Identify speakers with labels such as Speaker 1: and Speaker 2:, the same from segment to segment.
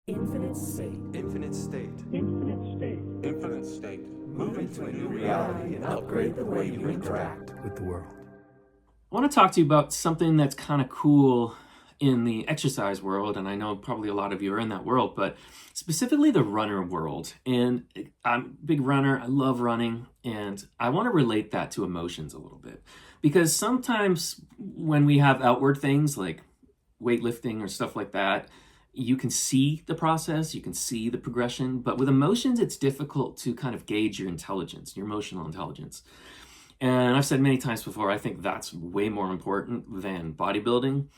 Speaker 1: Infinite state.
Speaker 2: Infinite state.
Speaker 1: Infinite state.
Speaker 2: Infinite state.
Speaker 1: Move into a new reality and upgrade the way you interact with the world.
Speaker 3: I want to talk to you about something that's kind of cool in the exercise world, and I know probably a lot of you are in that world, but specifically the runner world. And I'm a big runner, I love running, and I want to relate that to emotions a little bit. Because sometimes when we have outward things like weightlifting or stuff like that, you can see the process, you can see the progression, but with emotions, it's difficult to kind of gauge your intelligence, your emotional intelligence. And I've said many times before, I think that's way more important than bodybuilding.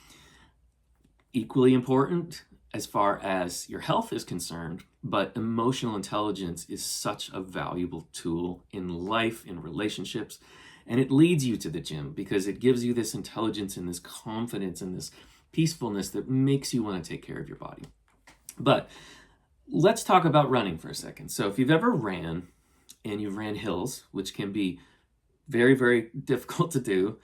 Speaker 3: Equally important as far as your health is concerned, but emotional intelligence is such a valuable tool in life, in relationships, and it leads you to the gym because it gives you this intelligence and this confidence and this peacefulness that makes you want to take care of your body. But let's talk about running for a second. So if you've ever ran and you've ran hills, which can be very, very difficult to do,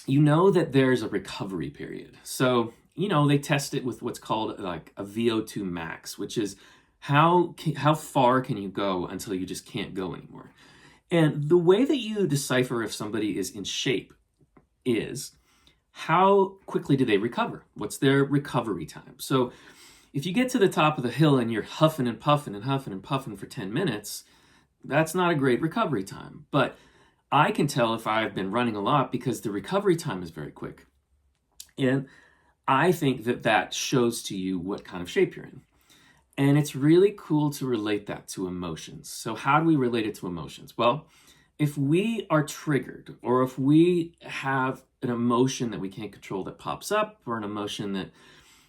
Speaker 3: you know that there's a recovery period. So, they test it with what's called like a VO2 max, which is how far can you go until you just can't go anymore. And the way that you decipher if somebody is in shape is how quickly do they recover? What's their recovery time? So if you get to the top of the hill and you're huffing and puffing and huffing and puffing for 10 minutes, that's not a great recovery time. But I can tell if I've been running a lot because the recovery time is very quick. And I think that shows to you what kind of shape you're in. And it's really cool to relate that to emotions. So how do we relate it to emotions? Well, if we are triggered or if we have an emotion that we can't control that pops up, or an emotion that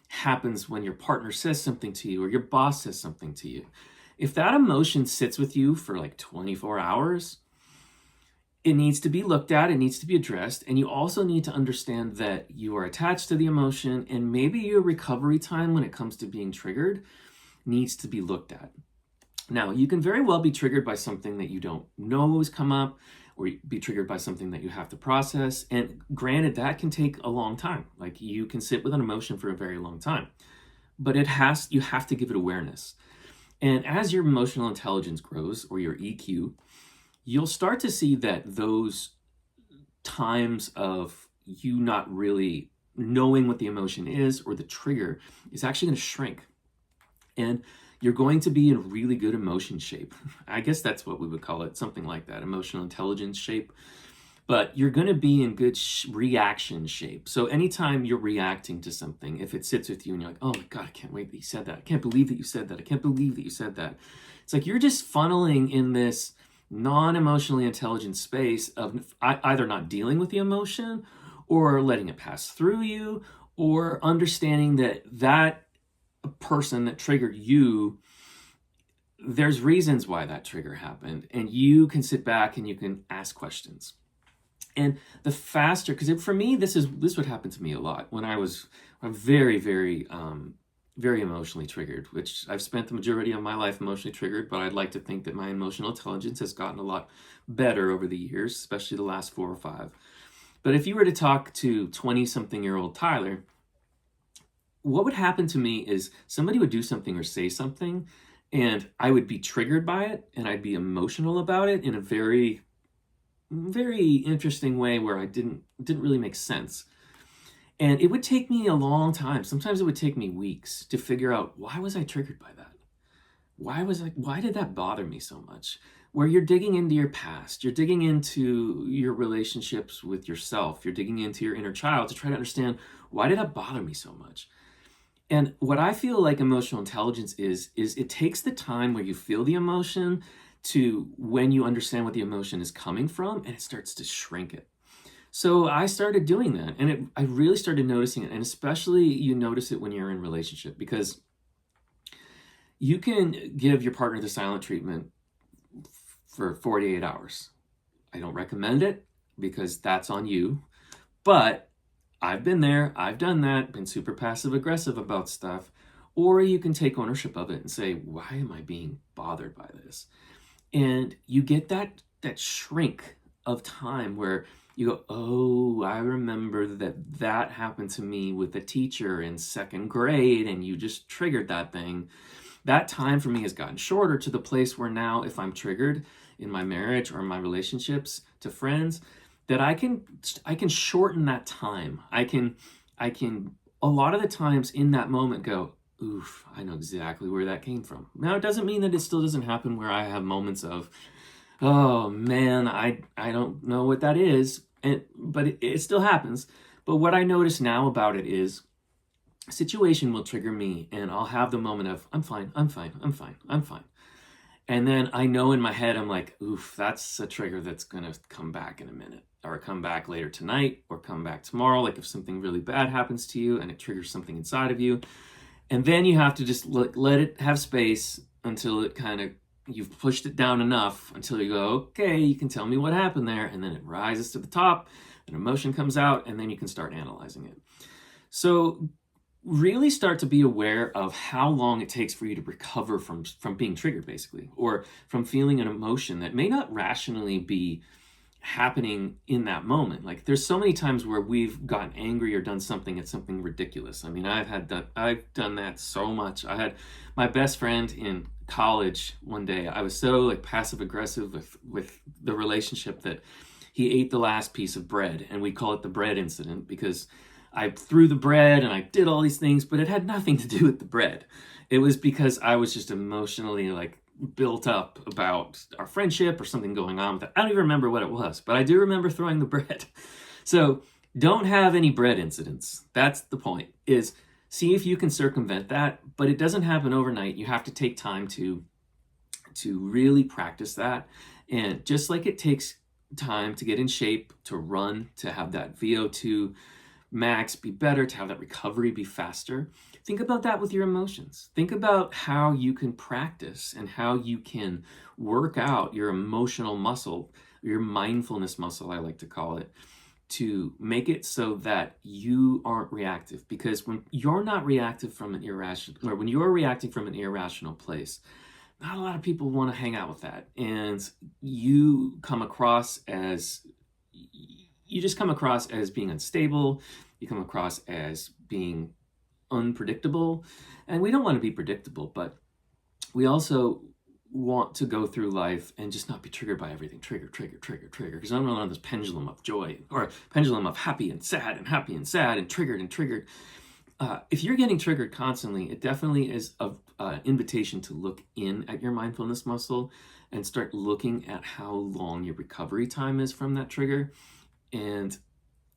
Speaker 3: happens when your partner says something to you or your boss says something to you, if that emotion sits with you for like 24 hours, it needs to be looked at, it needs to be addressed, and you also need to understand that you are attached to the emotion, and maybe your recovery time when it comes to being triggered needs to be looked at. Now, you can very well be triggered by something that you don't know has come up, or be triggered by something that you have to process, and granted, that can take a long time. Like, you can sit with an emotion for a very long time, but you have to give it awareness. And as your emotional intelligence grows, or your EQ, you'll start to see that those times of you not really knowing what the emotion is or the trigger is actually going to shrink. And you're going to be in really good emotion shape. I guess that's what we would call it, something like that, emotional intelligence shape. But you're going to be in good reaction shape. So anytime you're reacting to something, if it sits with you and you're like, oh my God, I can't wait that you said that. I can't believe that you said that. I can't believe that you said that. It's like you're just funneling in this non-emotionally intelligent space of either not dealing with the emotion or letting it pass through you, or understanding that person that triggered you, there's reasons why that trigger happened, and you can sit back and you can ask questions. And the faster, because for me, this would happen to me a lot when I'm very, very, very emotionally triggered, which I've spent the majority of my life emotionally triggered, but I'd like to think that my emotional intelligence has gotten a lot better over the years, especially the last 4 or 5. But if you were to talk to 20-something-year-old Tyler, what would happen to me is somebody would do something or say something, and I would be triggered by it, and I'd be emotional about it in a very, very interesting way where I didn't really make sense. And it would take me a long time. Sometimes it would take me weeks to figure out, why was I triggered by that? Why did that bother me so much? Where you're digging into your past, you're digging into your relationships with yourself, you're digging into your inner child to try to understand, why did that bother me so much? And what I feel like emotional intelligence is it takes the time where you feel the emotion to when you understand what the emotion is coming from, and it starts to shrink it. So I started doing that, and I really started noticing it, and especially you notice it when you're in a relationship, because you can give your partner the silent treatment for 48 hours. I don't recommend it because that's on you, but I've been there, I've done that, been super passive aggressive about stuff. Or you can take ownership of it and say, why am I being bothered by this? And you get that shrink of time where you go, oh, I remember that happened to me with a teacher in second grade, and you just triggered that thing. That time for me has gotten shorter to the place where now if I'm triggered in my marriage or my relationships to friends, that I can shorten that time. I can a lot of the times in that moment go, oof, I know exactly where that came from. Now it doesn't mean that it still doesn't happen where I have moments of, oh man, I don't know what that is, but it still happens. But what I notice now about it is a situation will trigger me and I'll have the moment of, I'm fine, I'm fine, I'm fine, I'm fine. And then I know in my head, I'm like, oof, that's a trigger that's gonna come back in a minute, or come back later tonight, or come back tomorrow. Like if something really bad happens to you and it triggers something inside of you. And then you have to just let it have space until it kind of, you've pushed it down enough until you go, okay, you can tell me what happened there. And then it rises to the top, an emotion comes out, and then you can start analyzing it. So really start to be aware of how long it takes for you to recover from being triggered, basically, or from feeling an emotion that may not rationally be happening in that moment. Like there's so many times where we've gotten angry or done something at something ridiculous. I mean, I've done that so much. I had my best friend in college one day. I was so like passive aggressive with the relationship that he ate the last piece of bread, and we call it the bread incident because I threw the bread and I did all these things, but it had nothing to do with the bread. It was because I was just emotionally like built up about our friendship or something going on with it. I don't even remember what it was, but I do remember throwing the bread. So don't have any bread incidents. That's the point, is see if you can circumvent that, but it doesn't happen overnight. You have to take time to really practice that. And just like it takes time to get in shape, to run, to have that VO2 max be better, to have that recovery be faster. Think about that with your emotions. Think about how you can practice and how you can work out your emotional muscle, your mindfulness muscle, I like to call it, to make it so that you aren't reactive. Because when you're not reactive from an irrational, or when you're reacting from an irrational place, not a lot of people want to hang out with that. And you come across as being unstable. You come across as being unpredictable. And we don't want to be predictable, but we also want to go through life and just not be triggered by everything. Trigger. Because I'm on this pendulum of joy, or pendulum of happy and sad and triggered. If you're getting triggered constantly, it definitely is an invitation to look in at your mindfulness muscle and start looking at how long your recovery time is from that trigger. And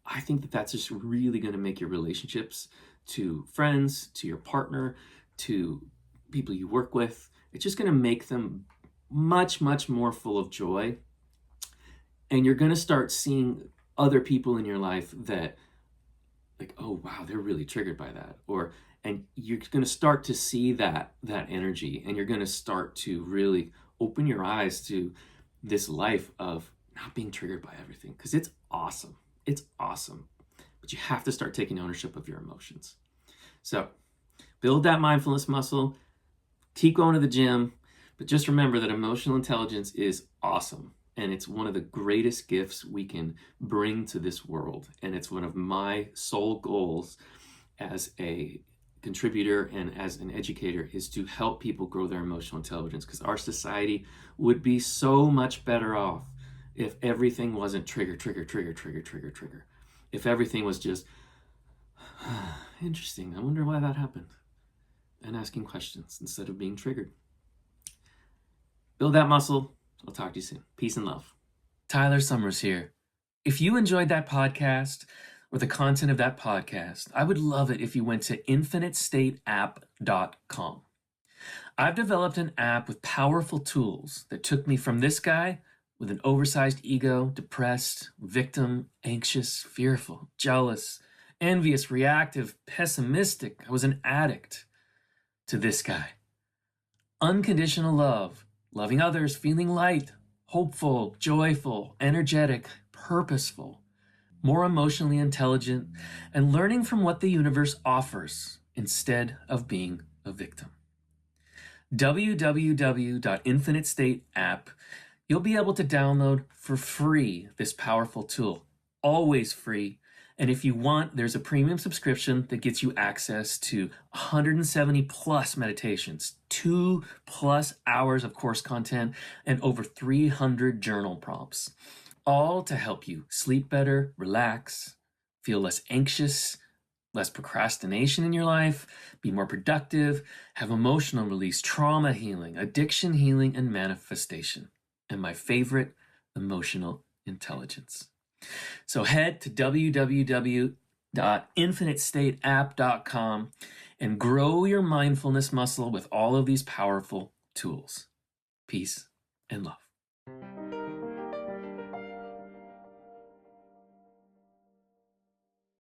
Speaker 3: I think that that's just really going to make your relationships to friends, to your partner, to people you work with, it's just going to make them much, much more full of joy. And you're going to start seeing other people in your life that, like, oh, wow, they're really triggered by that. And you're going to start to see that energy, and you're going to start to really open your eyes to this life of not being triggered by everything, because it's awesome. It's awesome. But you have to start taking ownership of your emotions. So build that mindfulness muscle, keep going to the gym, but just remember that emotional intelligence is awesome. And it's one of the greatest gifts we can bring to this world. And it's one of my sole goals as a contributor and as an educator is to help people grow their emotional intelligence, because our society would be so much better off if everything wasn't trigger. If everything was just, interesting, I wonder why that happened, and asking questions instead of being triggered. Build that muscle. I'll talk to you soon. Peace and love. Tyler Summers here. If you enjoyed that podcast or the content of that podcast, I would love it if you went to infinitestateapp.com. I've developed an app with powerful tools that took me from this guy with an oversized ego, depressed, victim, anxious, fearful, jealous, envious, reactive, pessimistic. I was an addict, to this guy. Unconditional love, loving others, feeling light, hopeful, joyful, energetic, purposeful, more emotionally intelligent, and learning from what the universe offers instead of being a victim. www.infinitestateapp. You'll be able to download for free this powerful tool. always free. And if you want, there's a premium subscription that gets you access to 170 plus meditations, 2+ hours of course content, and over 300 journal prompts, all to help you sleep better, relax, feel less anxious, less procrastination in your life, be more productive, have emotional release, trauma healing, addiction healing, and manifestation. And my favorite, emotional intelligence. So head to www.infinitestateapp.com and grow your mindfulness muscle with all of these powerful tools. Peace and love.